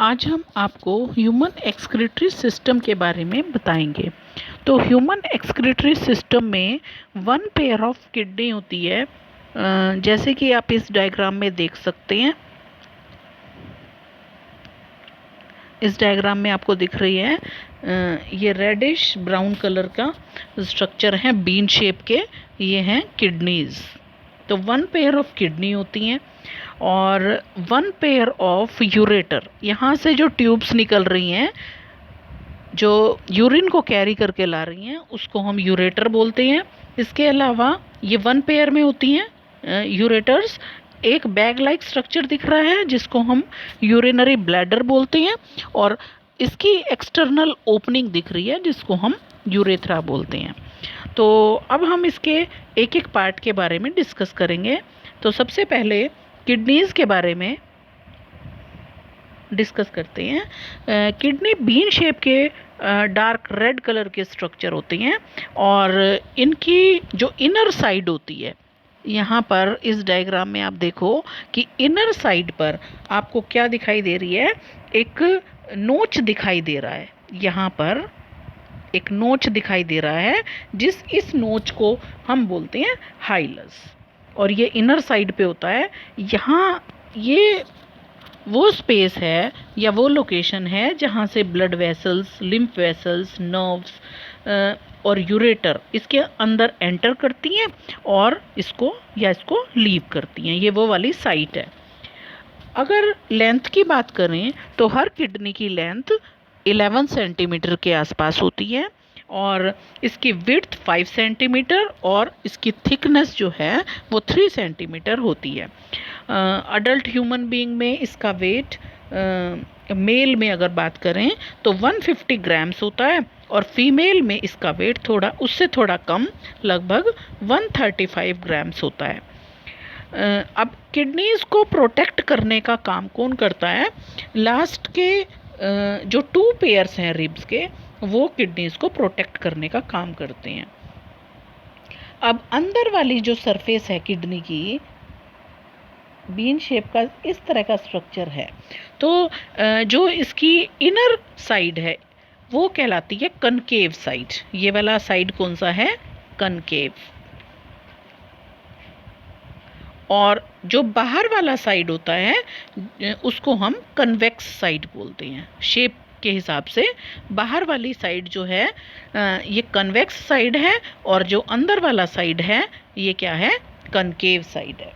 आज हम आपको ह्यूमन एक्सक्रीटरी सिस्टम के बारे में बताएंगे। तो ह्यूमन एक्सक्रीटरी सिस्टम में वन पेयर ऑफ किडनी होती है, जैसे कि आप इस डायग्राम में देख सकते हैं। इस डायग्राम में आपको दिख रही है ये रेडिश ब्राउन कलर का स्ट्रक्चर है, बीन शेप के। ये हैं किडनीज। तो वन पेयर ऑफ किडनी होती हैं और वन पेयर ऑफ यूरेटर। यहाँ से जो ट्यूब्स निकल रही हैं, जो यूरिन को कैरी करके ला रही हैं, उसको हम यूरेटर बोलते हैं। इसके अलावा ये वन पेयर में होती हैं यूरेटर्स। एक बैग लाइक स्ट्रक्चर दिख रहा है जिसको हम यूरिनरी ब्लैडर बोलते हैं, और इसकी एक्सटर्नल ओपनिंग दिख रही है जिसको हम यूरेथ्रा बोलते हैं। तो अब हम इसके एक एक पार्ट के बारे में डिस्कस करेंगे। तो सबसे पहले किडनीज़ के बारे में डिस्कस करते हैं। किडनी बीन शेप के डार्क रेड कलर के स्ट्रक्चर होते हैं, और इनकी जो इनर साइड होती है, यहाँ पर इस डायग्राम में आप देखो कि इनर साइड पर आपको क्या दिखाई दे रही है, एक नोच दिखाई दे रहा है। यहाँ पर एक नोच दिखाई दे रहा है, इस नोच को हम बोलते हैं हाइलस, और ये इनर साइड पे होता है। यहाँ ये वो स्पेस है या वो लोकेशन है जहाँ से blood vessels, lymph vessels, nerves और यूरेटर इसके अंदर एंटर करती हैं और इसको लीव करती हैं। ये वो वाली साइट है। अगर लेंथ की बात करें तो हर किडनी की लेंथ 11 सेंटीमीटर के आसपास होती है, और इसकी विड्थ 5 सेंटीमीटर और इसकी थिकनेस जो है वो 3 सेंटीमीटर होती है। अडल्ट ह्यूमन बीइंग में इसका वेट, मेल में अगर बात करें तो 150 ग्राम्स होता है, और फीमेल में इसका वेट उससे थोड़ा कम, लगभग 135 ग्राम्स होता है। अब किडनीज को प्रोटेक्ट करने का काम कौन करता है? लास्ट के जो 2 पेयर्स हैं रिब्स के, वो किडनीज को प्रोटेक्ट करने का काम करते हैं। अब अंदर वाली जो सरफेस है किडनी की, बीन शेप का इस तरह का स्ट्रक्चर है। तो जो इसकी इनर साइड है वो कहलाती है कनकेव साइड। ये वाला साइड कौन सा है? कनकेव। और जो बाहर वाला साइड होता है उसको हम कन्वेक्स साइड बोलते हैं। शेप के हिसाब से बाहर वाली साइड जो है ये कन्वेक्स साइड है, और जो अंदर वाला साइड है ये क्या है? कनकेव साइड है।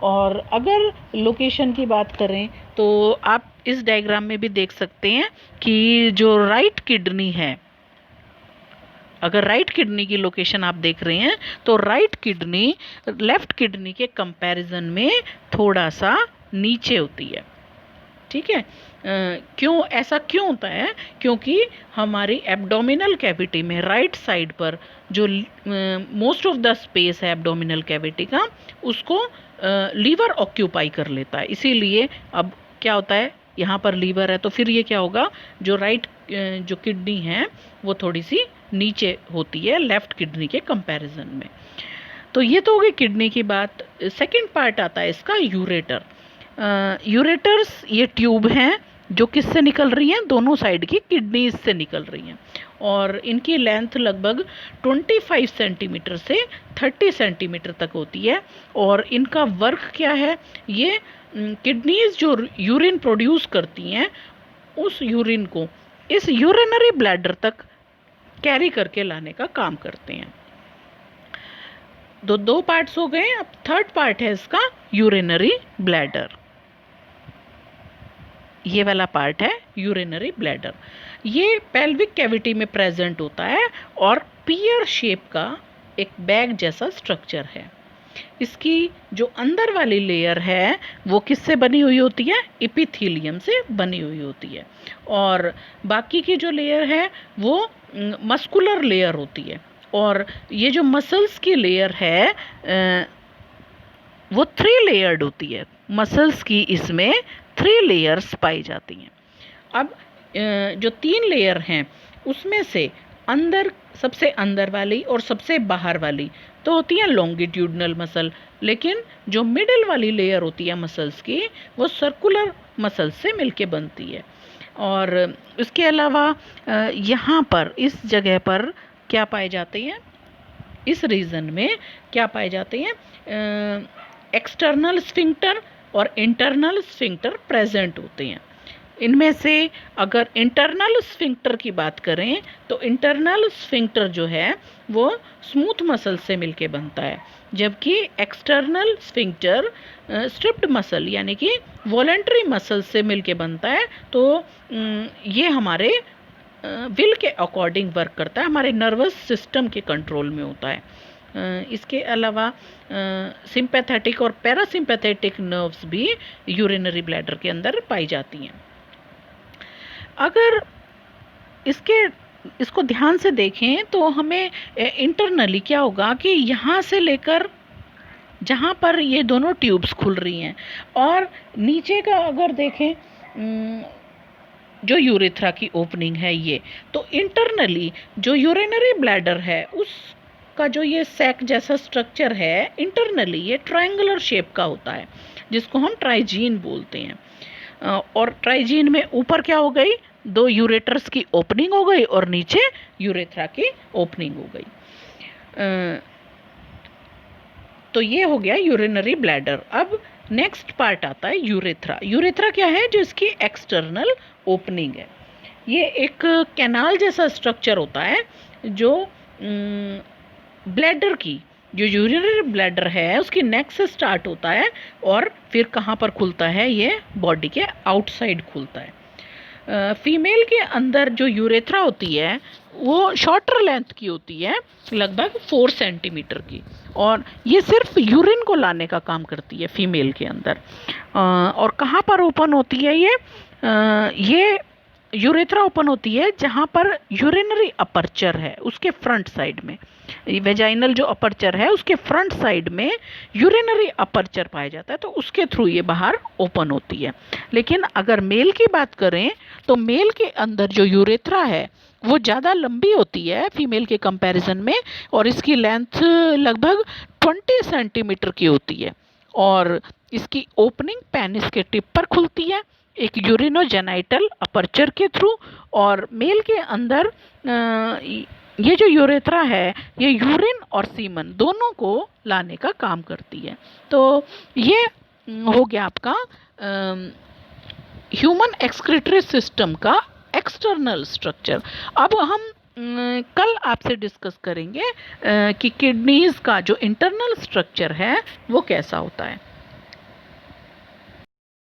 और अगर लोकेशन की बात करें तो आप इस डायग्राम में भी देख सकते हैं कि जो राइट किडनी है, अगर राइट किडनी की लोकेशन आप देख रहे हैं तो राइट किडनी लेफ्ट किडनी के कंपैरिजन में थोड़ा सा नीचे होती है। ठीक है? ऐसा क्यों होता है? क्योंकि हमारी एब्डोमिनल कैविटी में राइट साइड पर जो मोस्ट ऑफ द स्पेस है एब्डोमिनल कैविटी का, उसको लीवर ऑक्यूपाई कर लेता है। इसीलिए अब क्या होता है, यहाँ पर लीवर है तो फिर ये क्या होगा, जो राइट जो किडनी है वो थोड़ी सी नीचे होती है लेफ्ट किडनी के कंपैरिजन में। तो ये तो हो गई किडनी की बात। सेकंड पार्ट आता है इसका यूरेटर। यूरेटर्स ये ट्यूब हैं जो किससे निकल रही हैं? दोनों साइड की किडनीज से निकल रही हैं, और इनकी लेंथ लगभग 25 सेंटीमीटर से 30 सेंटीमीटर तक होती है। और इनका वर्क क्या है? ये किडनीज जो यूरिन प्रोड्यूस करती हैं, उस यूरिन को इस यूरिनरी ब्लैडर तक कैरी करके लाने का काम करते हैं। दो पार्ट्स हो गए। अब थर्ड पार्ट है इसका यूरिनरी ब्लैडर। ये वाला पार्ट है यूरिनरी ब्लैडर। ये पेल्विक कैविटी में प्रेजेंट होता है और पियर शेप का एक बैग जैसा स्ट्रक्चर है। इसकी जो अंदर वाली लेयर है वो किससे बनी हुई होती है? एपिथेलियम से बनी हुई होती है, और बाकी की जो लेयर है वो मस्कुलर लेयर होती है। और ये जो मसल्स की लेयर है वो 3 लेयर्ड होती है। मसल्स की इसमें 3 लेयर्स पाई जाती हैं। अब जो 3 लेयर हैं उसमें से सबसे अंदर वाली और सबसे बाहर वाली तो होती है लॉन्गिट्यूडनल मसल, लेकिन जो मिडिल वाली लेयर होती है मसल्स की वो सर्कुलर मसल्स से मिलके बनती है। और इसके अलावा यहाँ पर इस जगह पर क्या पाए जाते हैं, इस रीजन में क्या पाए जाते हैं, एक्सटर्नल स्फिंक्टर और इंटरनल स्फिंक्टर प्रेजेंट होते हैं। इनमें से अगर इंटरनल स्फिंक्टर की बात करें तो इंटरनल स्फिंक्टर जो है वो स्मूथ मसल से मिलके बनता है, जबकि एक्सटर्नल स्फिंक्टर स्ट्रिप्ड मसल यानी कि वॉलेंट्री मसल से मिलके बनता है। तो ये हमारे विल के अकॉर्डिंग वर्क करता है, हमारे नर्वस सिस्टम के कंट्रोल में होता है। इसके अलावा सिंपैथेटिक और पैरासिम्पैथेटिक नर्व्स भी यूरिनरी ब्लैडर के अंदर पाई जाती हैं। अगर इसको ध्यान से देखें तो हमें इंटरनली क्या होगा कि यहाँ से लेकर जहाँ पर ये दोनों ट्यूब्स खुल रही हैं और नीचे का अगर देखें जो यूरेथ्रा की ओपनिंग है ये, तो इंटरनली जो यूरिनरी ब्लैडर है उसका जो ये सैक जैसा स्ट्रक्चर है इंटरनली ये ट्रायंगुलर शेप का होता है, जिसको हम ट्राइजीन बोलते हैं। और ट्राइजीन में ऊपर क्या हो गई, दो यूरेटर्स की ओपनिंग हो गई और नीचे यूरेथ्रा की ओपनिंग हो गई। तो ये हो गया यूरिनरी ब्लैडर। अब नेक्स्ट पार्ट आता है यूरेथ्रा। यूरेथ्रा क्या है, जो इसकी एक्सटर्नल ओपनिंग है। ये एक कैनाल जैसा स्ट्रक्चर होता है जो ब्लैडर की, जो यूरिनरी ब्लैडर है उसकी नेक से स्टार्ट होता है और फिर कहाँ पर खुलता है, ये बॉडी के आउटसाइड खुलता है। फीमेल के अंदर जो यूरेथ्रा होती है वो शॉर्टर लेंथ की होती है, लगभग 4 सेंटीमीटर की, और ये सिर्फ यूरिन को लाने का काम करती है फीमेल के अंदर। और कहाँ पर ओपन होती है ये यूरेथ्रा ओपन होती है जहाँ पर यूरिनरी अपर्चर है उसके फ्रंट साइड में। वेजाइनल जो अपर्चर है उसके फ्रंट साइड में यूरिनरी अपर्चर पाया जाता है, तो उसके थ्रू ये बाहर ओपन होती है। लेकिन अगर मेल की बात करें तो मेल के अंदर जो यूरेथ्रा है वो ज़्यादा लंबी होती है फीमेल के कंपैरिजन में, और इसकी लेंथ लगभग 20 सेंटीमीटर की होती है, और इसकी ओपनिंग पेनिस के टिप पर खुलती है एक यूरिनोजेनाइटल अपर्चर के थ्रू। और मेल के अंदर ये जो यूरेथ्रा है ये यूरिन और सीमन दोनों को लाने का काम करती है। तो ये हो गया आपका ह्यूमन एक्सक्रीटरी सिस्टम का एक्सटर्नल स्ट्रक्चर। अब हम कल आपसे डिस्कस करेंगे कि किडनीज का जो इंटरनल स्ट्रक्चर है वो कैसा होता है।